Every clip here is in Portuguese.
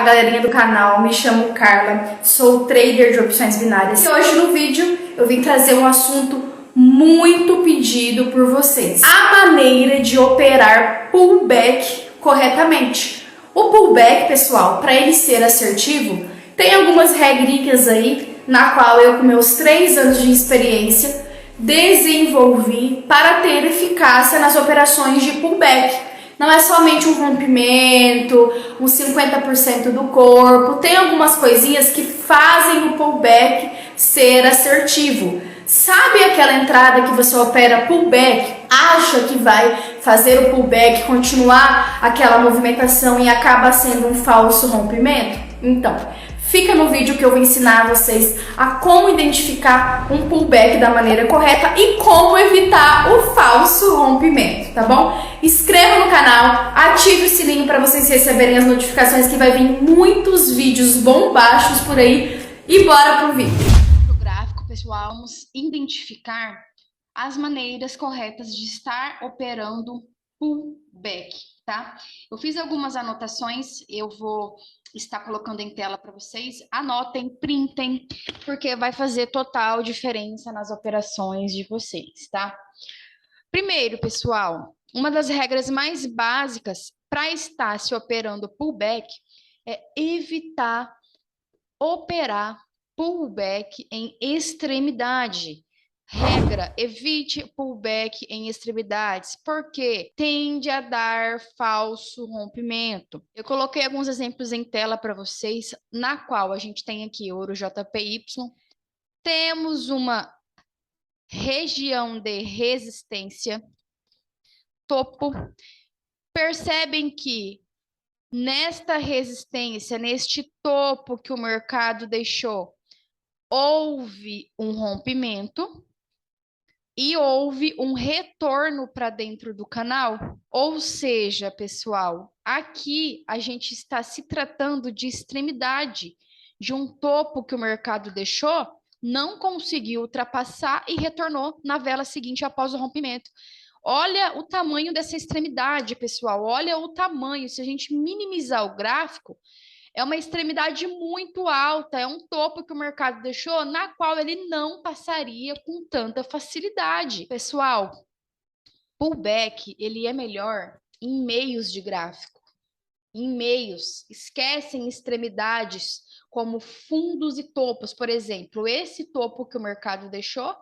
galerinha do canal, me chamo Carla, sou trader de opções binárias e hoje no vídeo eu vim trazer um assunto muito pedido por vocês: a maneira de operar pullback corretamente. O pullback, pessoal, para ele ser assertivo, tem algumas regrinhas aí na qual eu, com meus 3 anos de experiência, desenvolvi para ter eficácia nas operações de pullback. Não é somente um rompimento, uns 50% do corpo. Tem algumas coisinhas que fazem o pullback ser assertivo. Sabe aquela entrada que você opera pullback, acha que vai fazer o pullback, continuar aquela movimentação e acaba sendo um falso rompimento? Então, fica no vídeo que eu vou ensinar vocês a como identificar um pullback da maneira correta e como evitar o falso rompimento, tá bom? Inscreva no canal, ative o sininho para vocês receberem as notificações que vai vir muitos vídeos bombásticos por aí e bora pro vídeo. No gráfico, pessoal, vamos identificar as maneiras corretas de estar operando pullback, tá? Eu fiz algumas anotações, eu vou estar colocando em tela para vocês. Anotem, printem, porque vai fazer total diferença nas operações de vocês, tá? Primeiro, pessoal, uma das regras mais básicas para estar se operando pullback é evitar operar pullback em extremidade. Regra: evite pullback em extremidades, porque tende a dar falso rompimento. Eu coloquei alguns exemplos em tela para vocês, na qual a gente tem aqui ouro JPY, temos uma região de resistência, topo. Percebem que nesta resistência, neste topo que o mercado deixou, houve um rompimento e houve um retorno para dentro do canal. Ou seja, pessoal, aqui a gente está se tratando de extremidade, de um topo que o mercado deixou, não conseguiu ultrapassar e retornou na vela seguinte após o rompimento. Olha o tamanho dessa extremidade, pessoal. Olha o tamanho. Se a gente minimizar o gráfico, é uma extremidade muito alta, é um topo que o mercado deixou, na qual ele não passaria com tanta facilidade. Pessoal, pullback, ele é melhor em meios de gráfico. Em meios, esquecem extremidades como fundos e topos, por exemplo, esse topo que o mercado deixou,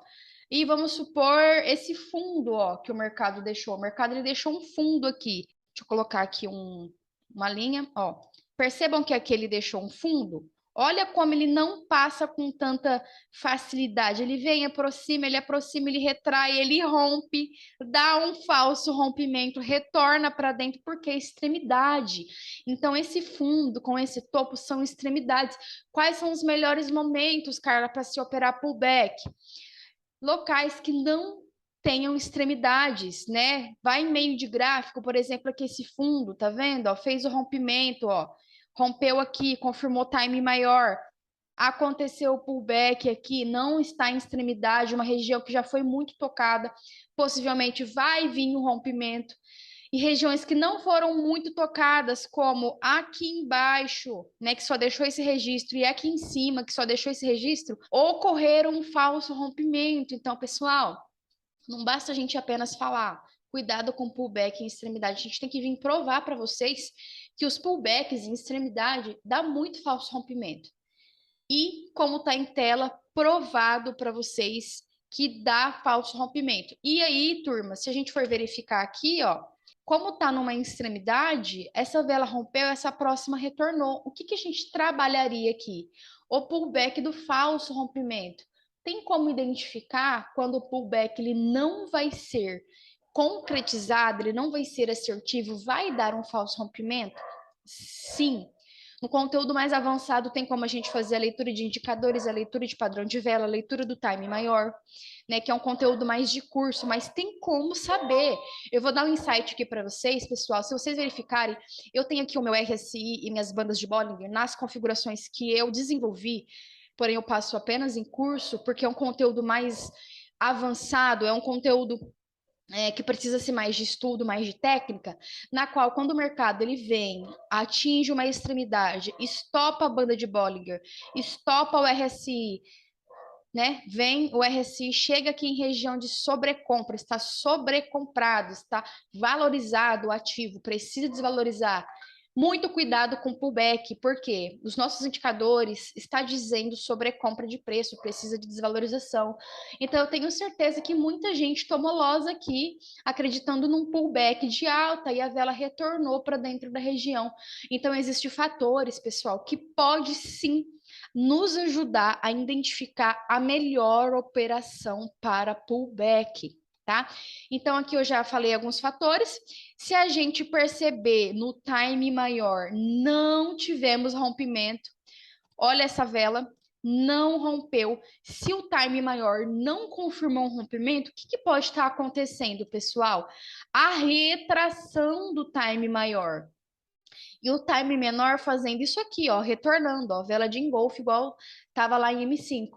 e vamos supor esse fundo, ó, que o mercado deixou. O mercado ele deixou um fundo aqui. Deixa eu colocar aqui uma linha, ó. Percebam que aqui ele deixou um fundo. Olha como ele não passa com tanta facilidade. Ele vem, aproxima, ele retrai, ele rompe, dá um falso rompimento, retorna para dentro porque é extremidade. Então, esse fundo com esse topo são extremidades. Quais são os melhores momentos, Carla, para se operar pullback? Locais que não tenham extremidades, né? Vai em meio de gráfico, por exemplo, aqui esse fundo, tá vendo? Ó, fez o rompimento, ó, rompeu aqui, confirmou time maior, aconteceu o pullback aqui, não está em extremidade, uma região que já foi muito tocada, possivelmente vai vir um rompimento. E regiões que não foram muito tocadas, como aqui embaixo, né, que só deixou esse registro, e aqui em cima, que só deixou esse registro, ocorreram um falso rompimento. Então, pessoal, não basta a gente apenas falar, cuidado com pullback em extremidade, a gente tem que vir provar para vocês que os pullbacks em extremidade dá muito falso rompimento. E, como está em tela, provado para vocês que dá falso rompimento. E aí, turma, se a gente for verificar aqui, ó, como está numa extremidade, essa vela rompeu, essa próxima retornou. O que, que a gente trabalharia aqui? O pullback do falso rompimento. Tem como identificar quando o pullback ele não vai ser concretizado, ele não vai ser assertivo, vai dar um falso rompimento? Sim. No conteúdo mais avançado tem como a gente fazer a leitura de indicadores, a leitura de padrão de vela, a leitura do time maior, né, que é um conteúdo mais de curso, mas tem como saber. Eu vou dar um insight aqui para vocês, pessoal. Se vocês verificarem, eu tenho aqui o meu RSI e minhas bandas de Bollinger nas configurações que eu desenvolvi, porém eu passo apenas em curso, porque é um conteúdo mais avançado, é um conteúdo que precisa ser mais de estudo, mais de técnica, na qual quando o mercado ele vem, atinge uma extremidade, estopa a banda de Bollinger, estopa o RSI, né? Vem o RSI, chega aqui em região de sobrecompra, está sobrecomprado, está valorizado o ativo, precisa desvalorizar. Muito cuidado com o pullback, porque os nossos indicadores está dizendo sobrecompra de preço, precisa de desvalorização. Então eu tenho certeza que muita gente tomou loss aqui, acreditando num pullback de alta e a vela retornou para dentro da região. Então existem fatores, pessoal, que pode sim nos ajudar a identificar a melhor operação para pullback, tá? Então, aqui eu já falei alguns fatores. Se a gente perceber no time maior, não tivemos rompimento, olha essa vela, não rompeu. Se o time maior não confirmou um rompimento, o que pode estar acontecendo, pessoal? A retração do time maior. E o time menor fazendo isso aqui, ó, retornando, ó, vela de engolfo igual estava lá em M5.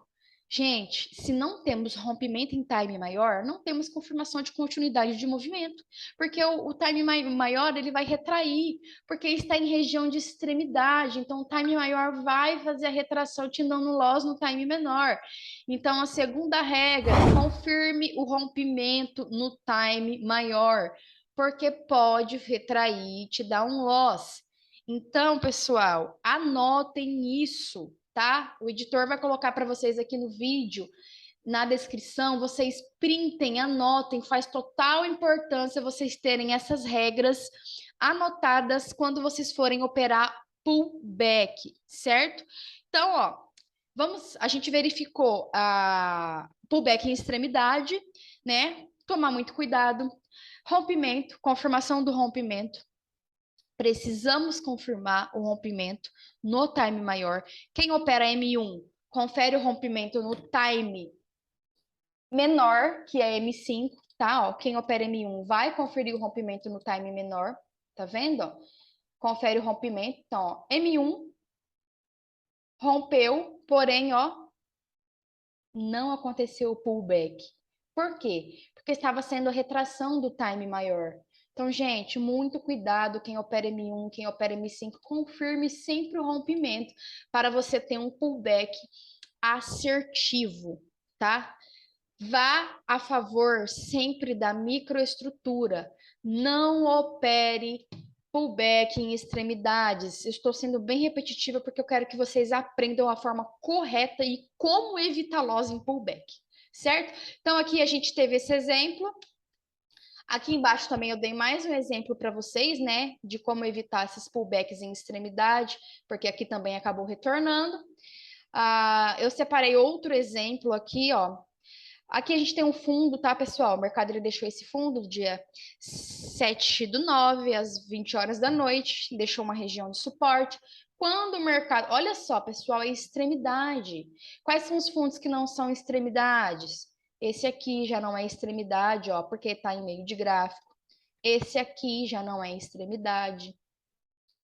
Gente, se não temos rompimento em time maior, não temos confirmação de continuidade de movimento, porque o time maior ele vai retrair, porque está em região de extremidade, então o time maior vai fazer a retração te dando loss no time menor. Então a segunda regra, confirme o rompimento no time maior, porque pode retrair e te dar um loss. Então, pessoal, anotem isso, tá? O editor vai colocar para vocês aqui no vídeo, na descrição, vocês printem, anotem, faz total importância vocês terem essas regras anotadas quando vocês forem operar pullback, certo? Então, ó, a gente verificou a pullback em extremidade, né? Tomar muito cuidado. Rompimento, confirmação do rompimento. Precisamos confirmar o rompimento no time maior. Quem opera M1, confere o rompimento no time menor, que é M5, tá? Ó, quem opera M1 vai conferir o rompimento no time menor, tá vendo? Ó? Confere o rompimento. Então, ó, M1 rompeu, porém, ó, não aconteceu o pullback. Por quê? Porque estava sendo a retração do time maior. Então, gente, muito cuidado quem opera M1, quem opera M5, confirme sempre o rompimento para você ter um pullback assertivo, tá? Vá a favor sempre da microestrutura. Não opere pullback em extremidades. Eu estou sendo bem repetitiva porque eu quero que vocês aprendam a forma correta e como evitar loss em pullback, certo? Então aqui a gente teve esse exemplo. Aqui embaixo também eu dei mais um exemplo para vocês, né, de como evitar esses pullbacks em extremidade, porque aqui também acabou retornando. Eu separei outro exemplo aqui, ó. Aqui a gente tem um fundo, tá, pessoal? O mercado ele deixou esse fundo dia 7/9, às 20 horas da noite, deixou uma região de suporte. Quando o mercado. Olha só, pessoal, é extremidade. Quais são os fundos que não são extremidades? Esse aqui já não é extremidade, ó, porque está em meio de gráfico. Esse aqui já não é extremidade.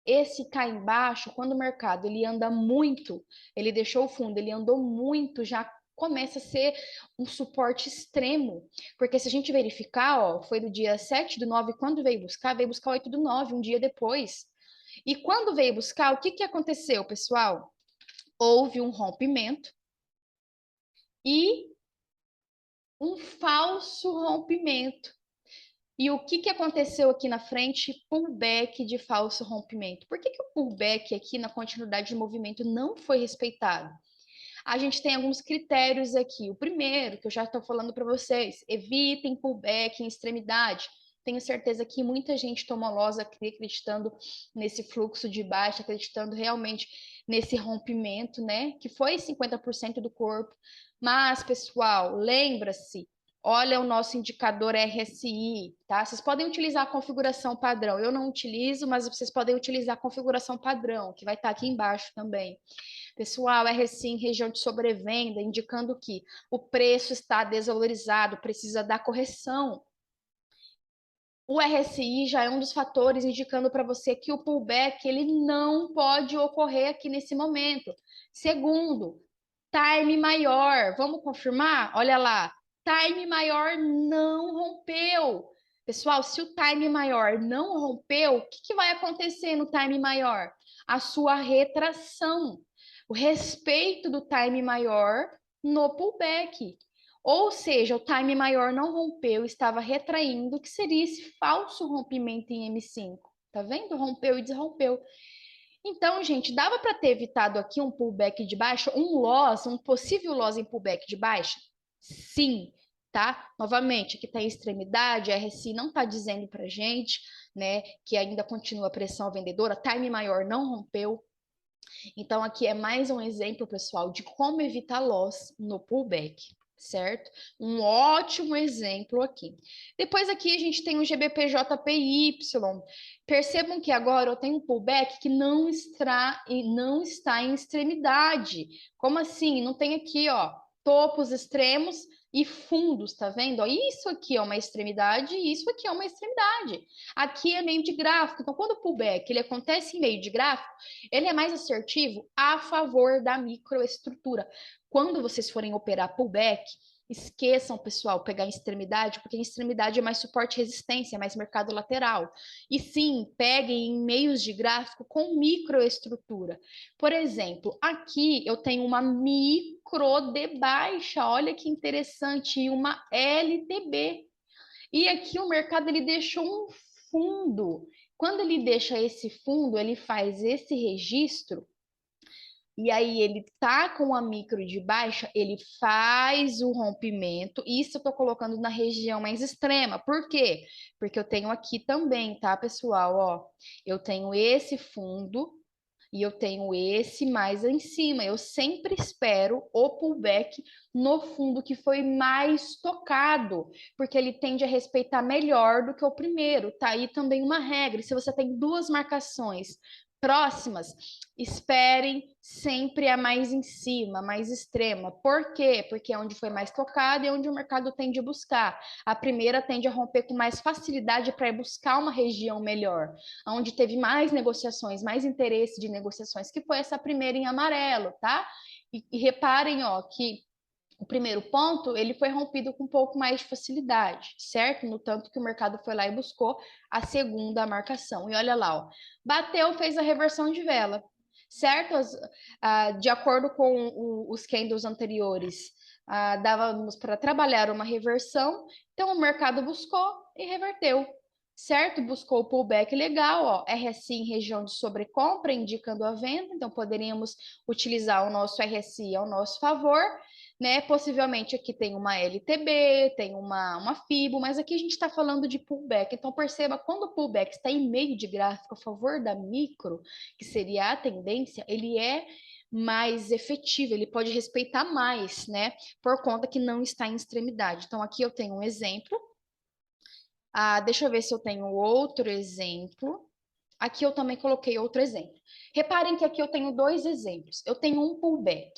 Esse cá embaixo, quando o mercado ele anda muito, ele deixou o fundo, ele andou muito, já começa a ser um suporte extremo. Porque se a gente verificar, ó, foi do dia 7/9, quando veio buscar? Veio buscar 8/9, um dia depois. E quando veio buscar, o que que aconteceu, pessoal? Houve um rompimento e um falso rompimento. E o que aconteceu aqui na frente? Pullback de falso rompimento. Por que o pullback aqui na continuidade de movimento não foi respeitado? A gente tem alguns critérios aqui. O primeiro, que eu já estou falando para vocês, evitem pullback em extremidade. Tenho certeza que muita gente tomou loss aqui acreditando nesse fluxo de baixa, acreditando realmente nesse rompimento, né? Que foi 50% do corpo. Mas, pessoal, lembra-se, olha o nosso indicador RSI, tá? Vocês podem utilizar a configuração padrão. Eu não utilizo, mas vocês podem utilizar a configuração padrão, que vai estar aqui embaixo também. Pessoal, RSI em região de sobrevenda, indicando que o preço está desvalorizado, precisa dar correção. O RSI já é um dos fatores indicando para você que o pullback ele não pode ocorrer aqui nesse momento. Segundo, time maior. Vamos confirmar? Olha lá. time maior não rompeu. Pessoal, se o time maior não rompeu, o que vai acontecer no time maior? A sua retração, o respeito do time maior no pullback. Ou seja, o time maior não rompeu, estava retraindo, o que seria esse falso rompimento em M5. Tá vendo? Rompeu e desrompeu. Então, gente, dava para ter evitado aqui um pullback de baixa, um loss, um possível loss em pullback de baixa? Sim, tá? Novamente, aqui está a extremidade, a RSI não está dizendo para gente, né, que ainda continua a pressão vendedora, time maior não rompeu. Então, aqui é mais um exemplo, pessoal, de como evitar loss no pullback, certo? Um ótimo exemplo aqui. Depois aqui a gente tem o GBPJPY. Percebam que agora eu tenho um pullback que não está em extremidade. Como assim? Não tem aqui, ó, topos extremos e fundos, tá vendo? Ó, isso aqui é uma extremidade e isso aqui é uma extremidade. Aqui é meio de gráfico. Então, quando o pullback ele acontece em meio de gráfico, ele é mais assertivo a favor da microestrutura. Quando vocês forem operar pullback, esqueçam, pessoal, pegar em extremidade, porque em extremidade é mais suporte e resistência, é mais mercado lateral. E sim, peguem em meios de gráfico com microestrutura. Por exemplo, aqui eu tenho uma micro de baixa, olha que interessante, e uma LTB. E aqui o mercado ele deixou um fundo. Quando ele deixa esse fundo, ele faz esse registro e aí ele tá com a micro de baixa, ele faz o rompimento. Isso eu tô colocando na região mais extrema. Por quê? Porque eu tenho aqui também, tá, pessoal? Ó, eu tenho esse fundo e eu tenho esse mais em cima. Eu sempre espero o pullback no fundo que foi mais tocado, porque ele tende a respeitar melhor do que o primeiro. Tá aí também uma regra. Se você tem duas marcações próximas, esperem sempre a mais em cima, mais extrema. Por quê? Porque é onde foi mais tocado e é onde o mercado tende a buscar. A primeira tende a romper com mais facilidade para buscar uma região melhor, onde teve mais negociações, mais interesse de negociações, que foi essa primeira em amarelo, tá? E reparem, ó, que o primeiro ponto, ele foi rompido com um pouco mais de facilidade, certo? No tanto que o mercado foi lá e buscou a segunda marcação. E olha lá, ó, bateu, fez a reversão de vela, certo? De acordo com os candles anteriores, dávamos para trabalhar uma reversão, então o mercado buscou e reverteu, certo? Buscou o pullback legal, ó, RSI em região de sobrecompra, indicando a venda, então poderíamos utilizar o nosso RSI ao nosso favor, né? Possivelmente aqui tem uma LTB, tem uma FIBO, mas aqui a gente está falando de pullback. Então perceba, quando o pullback está em meio de gráfico a favor da micro, que seria a tendência, ele é mais efetivo, ele pode respeitar mais, né? Por conta que não está em extremidade. Então aqui eu tenho um exemplo. Deixa eu ver se eu tenho outro exemplo. Aqui eu também coloquei outro exemplo. Reparem que aqui eu tenho dois exemplos. Eu tenho um pullback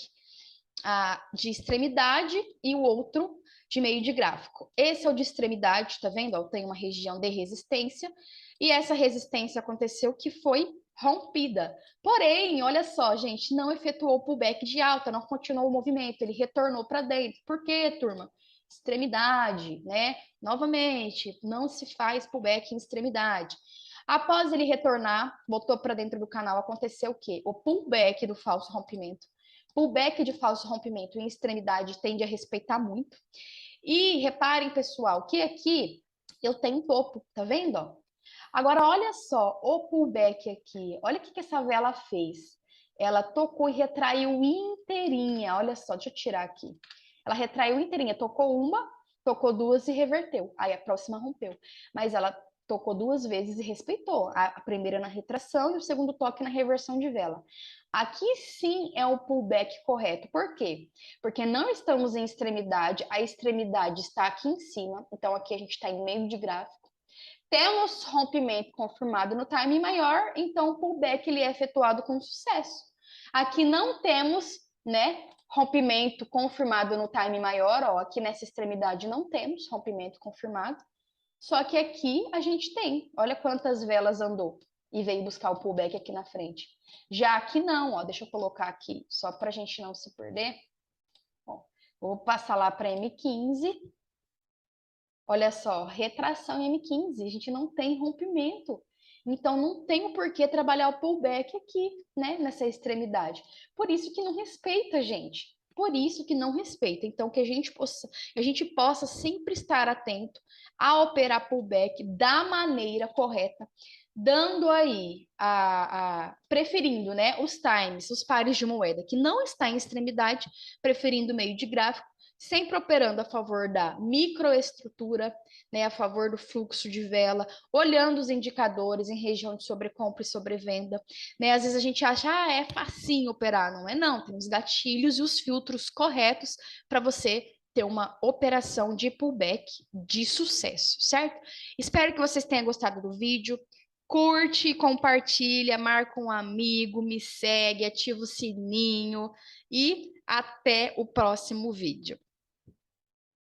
de extremidade e o outro de meio de gráfico. Esse é o de extremidade, tá vendo? Eu tenho uma região de resistência e essa resistência aconteceu que foi rompida. Porém, olha só, gente, não efetuou o pullback de alta, não continuou o movimento, ele retornou para dentro. Por quê, turma? Extremidade, né? Novamente, não se faz pullback em extremidade. Após ele retornar, voltou para dentro do canal, aconteceu o quê? O pullback do falso rompimento. Pullback de falso rompimento em extremidade tende a respeitar muito. E reparem, pessoal, que aqui eu tenho um topo, tá vendo? Ó? Agora, olha só, o pullback aqui, olha o que essa vela fez. Ela tocou e retraiu inteirinha, olha só, deixa eu tirar aqui. Ela retraiu inteirinha, tocou uma, tocou duas e reverteu. Aí a próxima rompeu. Mas ela tocou duas vezes e respeitou. A primeira na retração e o segundo toque na reversão de vela. Aqui sim é o pullback correto. Por quê? Porque não estamos em extremidade, a extremidade está aqui em cima, então aqui a gente está em meio de gráfico. Temos rompimento confirmado no time maior, então o pullback ele é efetuado com sucesso. Aqui não temos, né, rompimento confirmado no time maior, ó, aqui nessa extremidade não temos rompimento confirmado, só que aqui a gente tem, olha quantas velas andou e veio buscar o pullback aqui na frente. Já aqui não, ó, deixa eu colocar aqui, só para a gente não se perder. Ó, vou passar lá para M15 Olha só, retração em M15, a gente não tem rompimento. Então, não tem o porquê trabalhar o pullback aqui, né, nessa extremidade. Por isso que não respeita, gente. Por isso que não respeita. Então, que a gente possa sempre estar atento a operar pullback da maneira correta, dando aí preferindo, né, os times, os pares de moeda que não está em extremidade, preferindo o meio de gráfico, sempre operando a favor da microestrutura, né, a favor do fluxo de vela, olhando os indicadores em região de sobrecompra e sobrevenda, né? Às vezes a gente acha, é facinho operar, não é não, tem os gatilhos e os filtros corretos para você ter uma operação de pullback de sucesso, certo? Espero que vocês tenham gostado do vídeo. Curte, compartilha, marca um amigo, me segue, ativa o sininho e até o próximo vídeo.